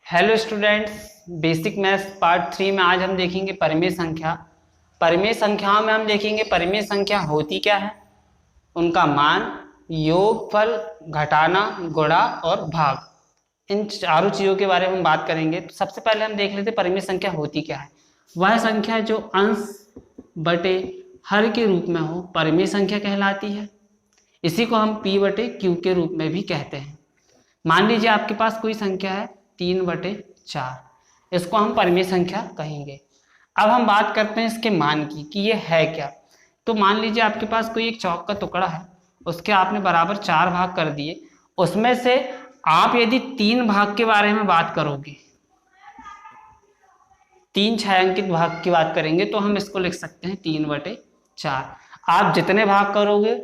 Hello students, basic maths part 3 में आज हम देखेंगे परिमेय संख्या। परिमेय संख्याओं में हम देखेंगे परिमेय संख्या होती क्या है, उनका मान, योगफल, घटाना, गुणा और भाग। इन चारों चीज़ों के बारे में हम बात करेंगे। तो सबसे पहले हम देख लेते हैं परिमेय संख्या होती क्या है। वह संख्या जो अंश बटे हर के रूप में हो परिमेय संख्या कहलाती है। इसी को हम P बटे Q के रूप में भी कहते हैं। मान लीजिए आपके पास कोई संख्या है 3/4, इसको हम परिमेय संख्या कहेंगे। अब हम बात करते हैं इसके मान की कि ये है क्या। तो मान लीजिए आपके पास कोई एक चौक का टुकड़ा है, उसके आपने बराबर 4 भाग कर दिए। उसमें से आप यदि 3 भाग के बारे में बात करोगे, 3 छायांकित भाग की बात करेंगे, तो हम इसको लिख सकते हैं 3/4। आप जितने भाग करोगे,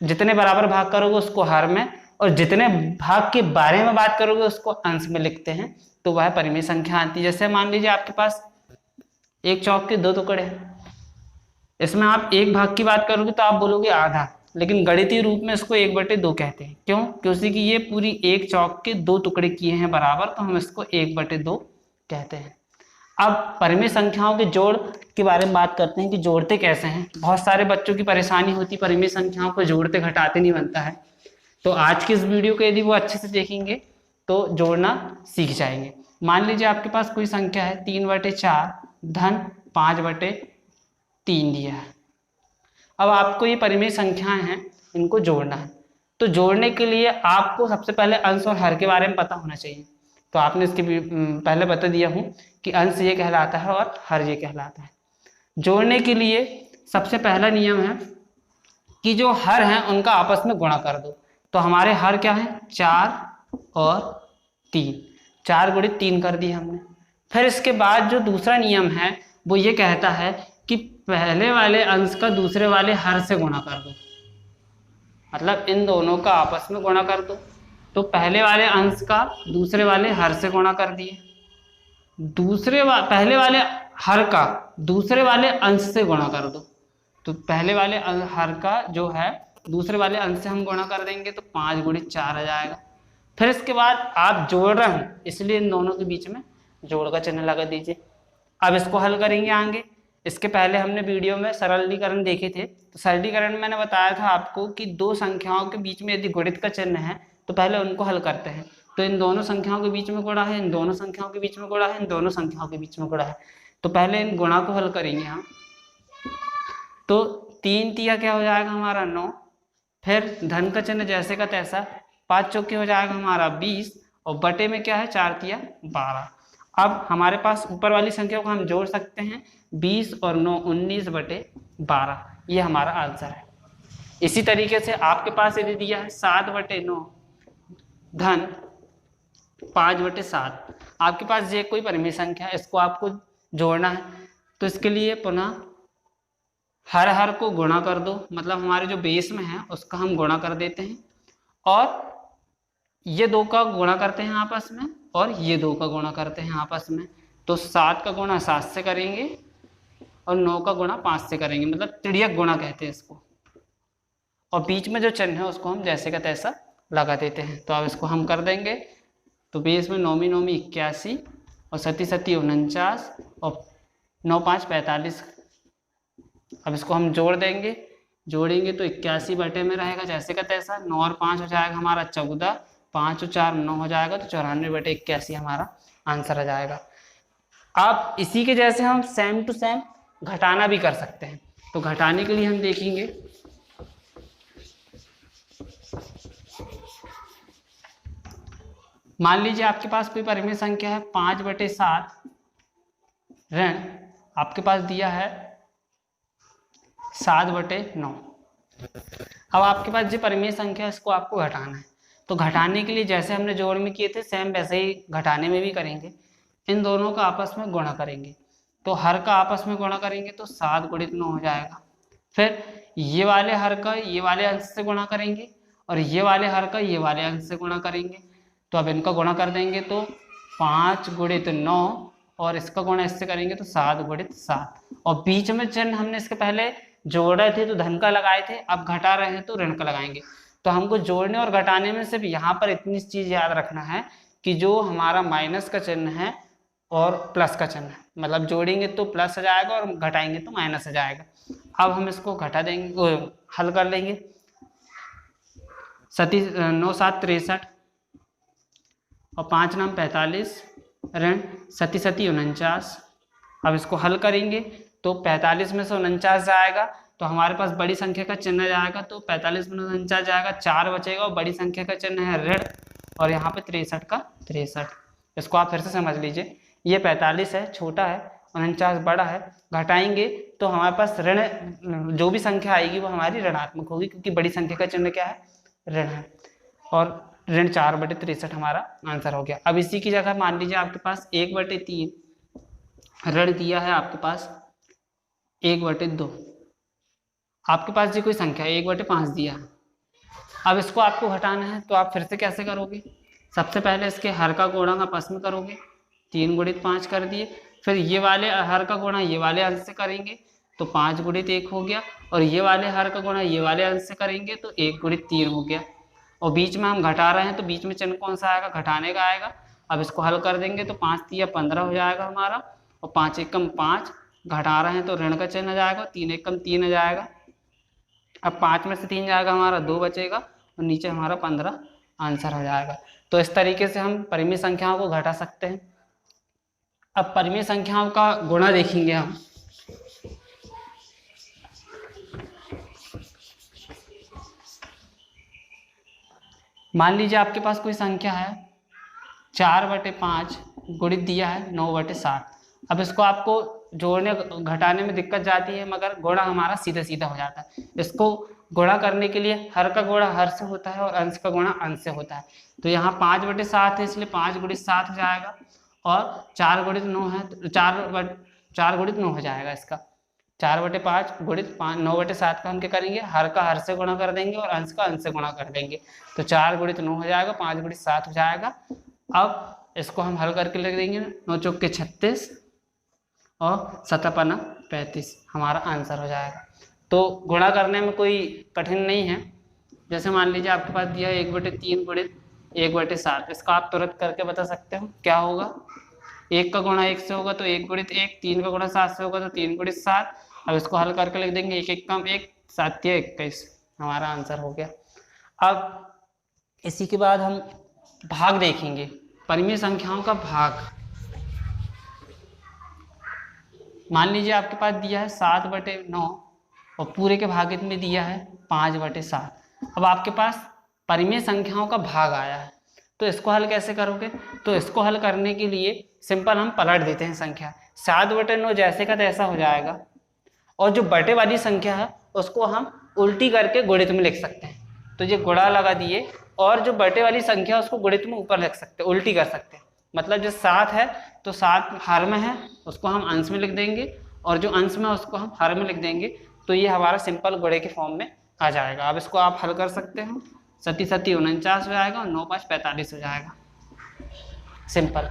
जितने बराबर भाग करोगे उसको हर में, और जितने भाग के बारे में बात करोगे उसको अंश में लिखते हैं, तो वह परिमेय संख्या आती है। जैसे मान लीजिए आपके पास एक चौक के 2 टुकड़े हैं, इसमें आप एक भाग की बात करोगे तो आप बोलोगे आधा, लेकिन गणितीय रूप में इसको 1/2 कहते हैं। क्यों? क्योंकि ये पूरी एक चौक के 2 टुकड़े किए हैं बराबर, तो हम इसको 1/2 कहते हैं। अब परिमेय संख्याओं के जोड़ के बारे में बात करते हैं कि जोड़ते कैसे हैं। बहुत सारे बच्चों की परेशानी होती, परिमेय संख्याओं को जोड़ते घटाते नहीं बनता है। तो आज की इस वीडियो को यदि वो अच्छे से देखेंगे तो जोड़ना सीख जाएंगे। मान लीजिए आपके पास कोई संख्या है 3/4 धन 5/3 दिया है। अब आपको ये परिमेय संख्याएं हैं, इनको जोड़ना है। तो जोड़ने के लिए आपको सबसे पहले अंश और हर के बारे में पता होना चाहिए। तो आपने इसके पहले बता दिया हूँ कि अंश ये कहलाता है और हर ये कहलाता है। जोड़ने के लिए सबसे पहला नियम है कि जो हर हैं उनका आपस में गुणा कर दो। तो हमारे हर क्या है? 4 और 3। 4 × 3 कर दिया हमने। फिर इसके बाद जो दूसरा नियम है वो ये कहता है कि पहले वाले अंश का दूसरे वाले हर से गुणा कर दो, मतलब इन दोनों का आपस में गुणा कर दो। तो पहले वाले अंश का दूसरे वाले हर से गुणा कर दिए, पहले वाले हर का दूसरे वाले अंश से गुणा कर दो। तो पहले वाले हर का जो है दूसरे वाले अंश से हम गुणा कर देंगे, तो 5 × 4 आ जाएगा। फिर इसके बाद आप जोड़ रहे हैं, इसलिए इन दोनों के बीच में जोड़ का चिन्ह लगा दीजिए। अब इसको हल करेंगे आगे। इसके पहले हमने वीडियो में सरलीकरण देखे थे। तो सरलीकरण में मैंने बताया था आपको कि 2 संख्याओं के बीच में यदि गुणित का चिन्ह है तो पहले उनको हल करते हैं। तो इन दोनों संख्याओं के बीच में गुणा है, इन दोनों संख्याओं के बीच में गुणा है, इन दोनों संख्याओं के बीच में गुणा है। तो पहले इन गुणा को हल करेंगे हम। तो 3 तिया क्या हो जाएगा हमारा 9। फिर धन का चिन्ह जैसे का तैसा, 5 चौके हो जाएगा हमारा 20, और बटे में क्या है 4 तिया 12। अब हमारे पास ऊपर वाली संख्या को हम जोड़ सकते हैं, 20 और 9 19/12। ये हमारा आंसर है। इसी तरीके से आपके पास यदि दिया है 7/9 धन 5/7, आपके पास ये कोई परिमेय संख्या है, इसको आपको जोड़ना है। तो इसके लिए पुनः हर को गुणा कर दो, मतलब हमारे जो बेस में है उसका हम गुणा कर देते हैं, और ये 2 का गुणा करते हैं आपस में, और ये 2 का गुणा करते हैं आपस में। तो 7 का गुणा 7 से करेंगे और 9 का गुणा 5 से करेंगे, मतलब त्रियक गुणा कहते हैं इसको। और बीच में जो चिन्ह है उसको हम जैसे का तैसा लगा देते हैं। तो अब इसको हम कर देंगे। तो बेस में 9 9 81, और 7 7 49, और 9 5 45। अब इसको हम जोड़ देंगे, जोड़ेंगे तो 81 बटे में रहेगा जैसे का तैसा। 9 और 5 हो जाएगा हमारा 14, 5 और 4 9 हो जाएगा, तो 94/81 हमारा आंसर आ जाएगा। आप इसी के जैसे हम सेम टू सेम घटाना भी कर सकते हैं। तो घटाने के लिए हम देखेंगे, मान लीजिए आपके पास कोई परिमेय संख्या है 5/7 ऋण आपके पास दिया है 7/9। अब आपके पास जो परिमेय संख्या है इसको आपको घटाना है। तो घटाने के लिए जैसे हमने जोड़ में किए थे सेम वैसे ही घटाने में भी करेंगे। इन दोनों का आपस में गुणा करेंगे। तो हर का आपस में गुणा करेंगे तो 7 × 9 हो जाएगा। फिर ये वाले हर का ये वाले अंश से गुणा करेंगे, और ये वाले हर का ये वाले अंश से गुणा करेंगे। तो अब इनका गुणा कर देंगे तो 5 × 9, और इसका गुणा इससे करेंगे तो 7 × 7। और बीच में चिन्ह हमने इसके पहले जोड़ रहे थे तो धन का लगाए थे, अब घटा रहे हैं तो ऋण का लगाएंगे। तो हमको जोड़ने और घटाने में सिर्फ यहाँ पर इतनी चीज याद रखना है कि जो हमारा माइनस का चिन्ह है और प्लस का चिन्ह है, मतलब जोड़ेंगे तो प्लस आ जाएगा और घटाएंगे तो माइनस आ जाएगा। अब हम इसको घटा देंगे, हल कर लेंगे। 9 7 63 और 5 9 45 ऋण 7 7 49। अब इसको हल करेंगे तो 45 में से 49 जाएगा तो हमारे पास बड़ी संख्या का चिन्ह जाएगा, तो 45 में 49 जाएगा, 4 बचेगा और बड़ी संख्या का चिन्ह है ऋण और यहाँ पे 63 का 63। इसको आप फिर से समझ लीजिए, ये 45 है छोटा है, 49 बड़ा है, घटाएंगे तो हमारे पास ऋण जो भी संख्या आएगी वो हमारी ऋणात्मक होगी, क्योंकि बड़ी संख्या का चिन्ह क्या है, ऋण है। और ऋण 4/63 हमारा आंसर हो गया। अब इसी की जगह मान लीजिए आपके पास 1/3 ऋण दिया है, आपके पास 1/2, आपके पास जी कोई संख्या 1/5 दिया है। अब इसको आपको घटाना है तो आप फिर से कैसे करोगे, सबसे पहले इसके हर का गुणा आपस में करोगे, 3 × 5 कर दिए, फिर ये वाले हर का गुणा ये वाले अंश से करेंगे तो 5 × 1 हो गया, और ये वाले हर का गुणा ये वाले अंश से करेंगे तो 1 × 3 हो गया। और बीच में हम घटा रहे हैं तो बीच में चिन्ह कौन सा आएगा, घटाने का आएगा। अब इसको हल कर देंगे तो 5 × 3 = 15 हो जाएगा हमारा, और 5 × 1 = 5, घटा रहे हैं तो ऋण का चिन्ह आ जाएगा, 3 × 1 = 3 आ जाएगा। अब 5 में से 3 जाएगा हमारा 2 बचेगा और नीचे हमारा 15 आंसर हो जाएगा। तो इस तरीके से हम परिमेय संख्याओं को घटा सकते हैं। अब परिमेय संख्याओं का गुणा देखेंगे हम। मान लीजिए आपके पास कोई संख्या है 4/5 गुणित दिया है 9/7। अब इसको आपको जोड़ने घटाने में दिक्कत जाती है, मगर गुणा हमारा सीधा सीधा हो जाता है। इसको गुणा करने के लिए हर का गुणा हर से होता है और अंश का गुणा अंश से होता है। तो यहाँ 5/7 है इसलिए 5 × 7 हो जाएगा, और 4 × 9 है तो 4 × 9 हो जाएगा इसका। 4/5 गुणित 9/7 का हम क्या करेंगे, हर का हर से गुणा कर देंगे और अंश का अंश से गुणा कर देंगे, तो 4 × 9 हो जाएगा, 5 × 7 हो जाएगा। अब इसको हम हल करके लिख देंगे, 9 चौके 36 और 7 पन्ना 35 हमारा आंसर हो जाएगा। तो गुणा करने में कोई कठिन नहीं है। जैसे मान लीजिए आपके पास दिया है 1/3 गुणित 1/7, इसका आप तुरंत करके बता सकते हो क्या होगा। 1 का गुणा 1 से होगा तो 1 × 1, 3 का गुणा 7 से होगा तो 3 × 7। अब इसको हल करके लिख देंगे, 1 × 1 = 1, 7 × 21 हमारा आंसर हो गया। अब इसी के बाद हम भाग देखेंगे, परिमेय संख्याओं का भाग। मान लीजिए आपके पास दिया है 7/9 और पूरे के भागित में दिया है 5/7। अब आपके पास परिमेय संख्याओं का भाग आया है, तो इसको हल कैसे करोगे, तो इसको हल करने के लिए सिंपल हम पलट देते हैं संख्या। 7/9 जैसे का तैसा हो जाएगा, और जो बटे वाली संख्या है उसको हम उल्टी करके गुणित में लिख सकते हैं। तो ये गुणा लगा दिए, और जो बटे वाली संख्या उसको गुणित में ऊपर लिख सकते हैं, उल्टी कर सकते हैं। मतलब जो 7 है तो 7 हर में है, उसको हम अंश में लिख देंगे, और जो अंश में उसको हम हर में लिख देंगे, तो ये हमारा सिंपल गुणे के फॉर्म में आ जाएगा। अब इसको आप हल कर सकते हैं, 7 7 49 हो जाएगा और 9 5 45 हो जाएगा, सिंपल।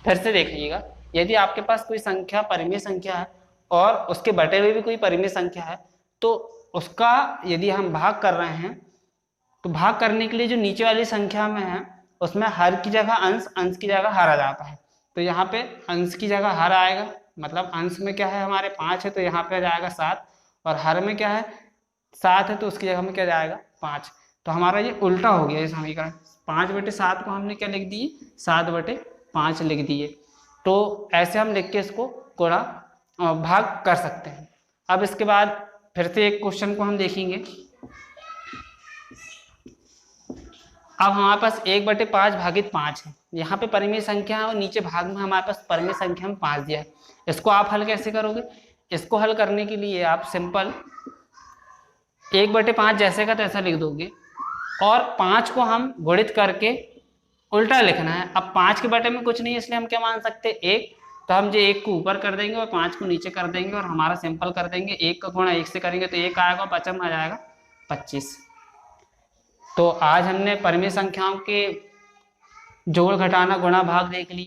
फिर से देख लीजिएगा, यदि आपके पास कोई संख्या परिमेय संख्या है और उसके बटे हुए भी कोई परिमेय संख्या है, तो उसका यदि हम भाग कर रहे हैं तो भाग करने के लिए जो नीचे वाली संख्या में है उसमें हर की जगह अंश, अंश की जगह हर आ जाता है। तो यहाँ पे अंश की जगह हर आएगा, मतलब अंश में क्या है हमारे 5 है तो यहाँ पे आ जाएगा 7, और हर में क्या है 7 है तो उसकी जगह में क्या जाएगा 5। तो हमारा ये उल्टा हो गया ये समीकरण। 5/7 को हमने क्या लिख दिए, 7/5 लिख दिए। तो ऐसे हम लिख के इसको गुणा भाग कर सकते हैं। अब इसके बाद फिर से एक क्वेश्चन को हम देखेंगे। अब हमारे पास 1/5 भागित 5 है, यहाँ पे परिमेय संख्या है और नीचे भाग में हमारे पास परिमेय संख्या में 5 दिया है। इसको आप हल कैसे करोगे, इसको हल करने के लिए आप सिंपल 1/5 जैसे का तैसा लिख दोगे, और 5 को हम गुणित करके उल्टा लिखना है। अब 5 के बटे में कुछ नहीं है इसलिए हम क्या मान सकते हैं 1, तो हम जो 1 को ऊपर कर देंगे और 5 को नीचे कर देंगे, और हमारा सिंपल कर देंगे 1 का गुणा 1 से करेंगे तो 1 आएगा, 5 में आ जाएगा 25। तो आज हमने परिमेय संख्याओं के जोड़ घटाना गुणा भाग देख ली।